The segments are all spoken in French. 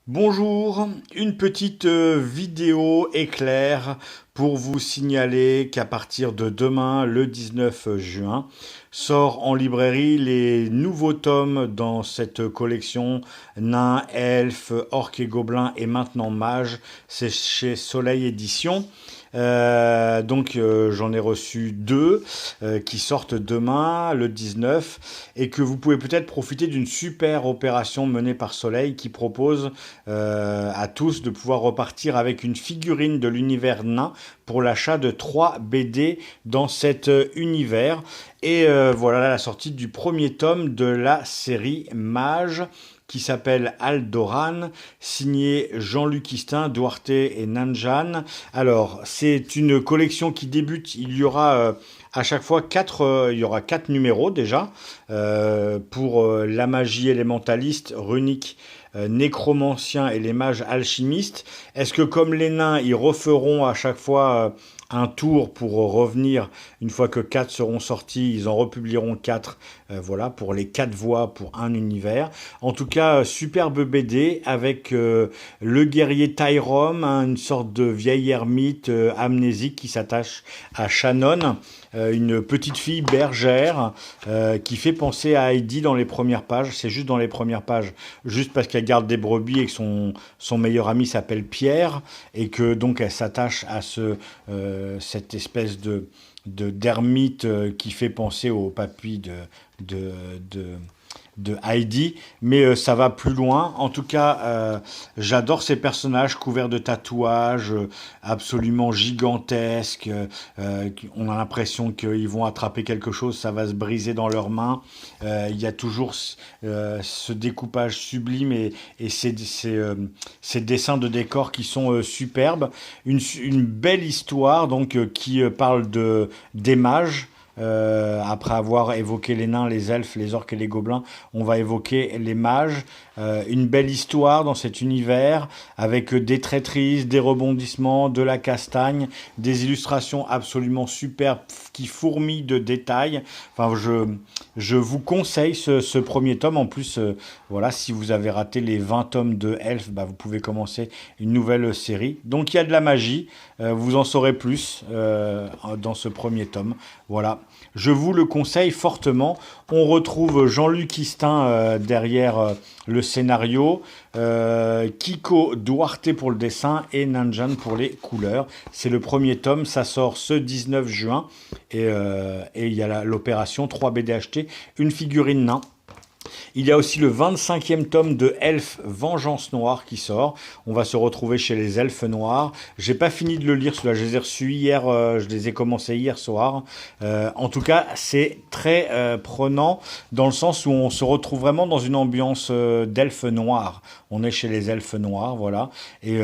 Bonjour, une petite vidéo éclair pour vous signaler qu'à partir de demain, le 19 juin, sort en librairie les nouveaux tomes dans cette collection Nains, Elfes, Orques et Gobelins et maintenant Mages. C'est chez Soleil Édition. J'en ai reçu deux qui sortent demain, le 19, et que vous pouvez peut-être profiter d'une super opération menée par Soleil qui propose à tous de pouvoir repartir avec une figurine de l'univers nain pour l'achat de 3 BD dans cet univers. Et voilà la sortie du premier tome de la série Mage qui s'appelle Aldoran, signé Jean-Luc Istin, Duarte et Nanjan. Alors, c'est une collection qui débute, il y aura à chaque fois il y aura 4 numéros déjà, pour la magie élémentaliste, runique, nécromancien et les mages alchimistes. Est-ce que comme les nains, ils referont à chaque fois un tour pour revenir, une fois que 4 seront sortis, ils en republieront 4, voilà, pour les 4 voix, pour un univers. En tout cas, superbe BD avec le guerrier Tyrom, hein, une sorte de vieille ermite amnésique qui s'attache à Shannon, une petite fille bergère qui fait penser à Heidi dans les premières pages. C'est juste dans les premières pages, juste parce qu'elle garde des brebis et que son meilleur ami s'appelle Pierre et que donc elle s'attache à cette espèce d'ermite qui fait penser au papy de, de, de Heidi, mais ça va plus loin. En tout cas, j'adore ces personnages couverts de tatouages absolument gigantesques. On a l'impression qu'ils vont attraper quelque chose, ça va se briser dans leurs mains. Il y a toujours ce découpage sublime et ces dessins de décors qui sont superbes. Une belle histoire donc qui parle des mages. Après avoir évoqué les nains, les elfes, les orques et les gobelins, on va évoquer les mages. Une belle histoire dans cet univers avec des traîtrises, des rebondissements, de la castagne, des illustrations absolument superbes qui fourmillent de détails. Enfin, je vous conseille ce premier tome. En plus, voilà, si vous avez raté les 20 tomes de Elf, bah, vous pouvez commencer une nouvelle série. Donc il y a de la magie, vous en saurez plus dans ce premier tome. Voilà, je vous le conseille fortement. On retrouve Jean-Luc Istin derrière le scénario, Kiko Duarte pour le dessin et Nanjan pour les couleurs. C'est le premier tome, ça sort ce 19 juin et il y a l'opération 3 BD achetés, une figurine nain. Il y a aussi le 25e tome de Elfes Vengeance Noire qui sort. On va se retrouver chez les Elfes Noirs. J'ai pas fini de le lire, ceux-là, je les ai reçus hier, je les ai commencés hier soir. En tout cas, c'est très prenant dans le sens où on se retrouve vraiment dans une ambiance d'elfes noirs. On est chez les Elfes Noirs, voilà. Et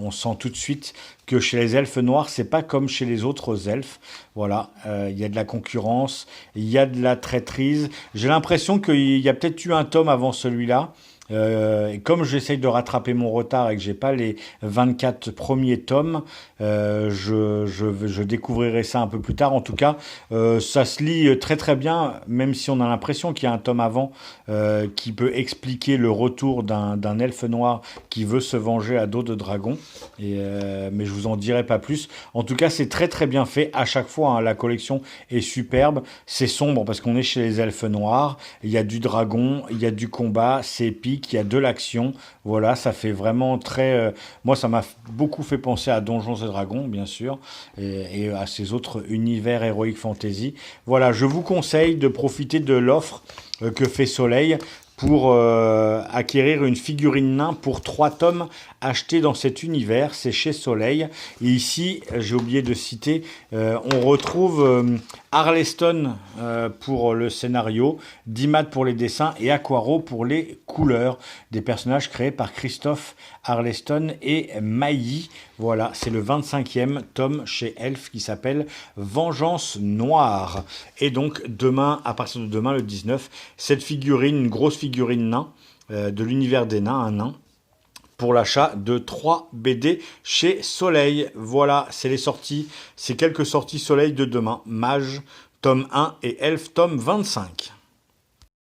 on sent tout de suite que chez les elfes noirs, c'est pas comme chez les autres elfes. Voilà, il y a de la concurrence, il y a de la traîtrise. J'ai l'impression qu'il y a peut-être eu un tome avant celui-là. Et comme j'essaye de rattraper mon retard et que j'ai pas les 24 premiers tomes, je découvrirai ça un peu plus tard. En tout cas, ça se lit très très bien, même si on a l'impression qu'il y a un tome avant qui peut expliquer le retour d'un elfe noir qui veut se venger à dos de dragon. Mais je vous en dirai pas plus. En tout cas, c'est très très bien fait à chaque fois, hein. La collection est superbe. C'est sombre parce qu'on est chez les elfes noirs. Il y a du dragon, il y a du combat, c'est épique. Il y a de l'action, voilà, ça fait vraiment très... moi, ça m'a beaucoup fait penser à Donjons et Dragons, bien sûr, et à ces autres univers Heroic Fantasy. Voilà, je vous conseille de profiter de l'offre que fait Soleil pour acquérir une figurine nain pour 3 tomes achetés dans cet univers. C'est chez Soleil. Et ici, j'ai oublié de citer, on retrouve Arleston pour le scénario, Dimat pour les dessins et Aquaro pour les couleurs. Des personnages créés par Christophe Arleston et Mailly. Voilà, c'est le 25e tome chez Elf qui s'appelle Vengeance Noire. Et donc demain, à partir de demain, le 19, cette figurine, une grosse figurine nain, de l'univers des nains, un nain, pour l'achat de 3 BD chez Soleil. Voilà, c'est les sorties, c'est quelques sorties Soleil de demain. Mage, tome 1 et Elf, tome 25.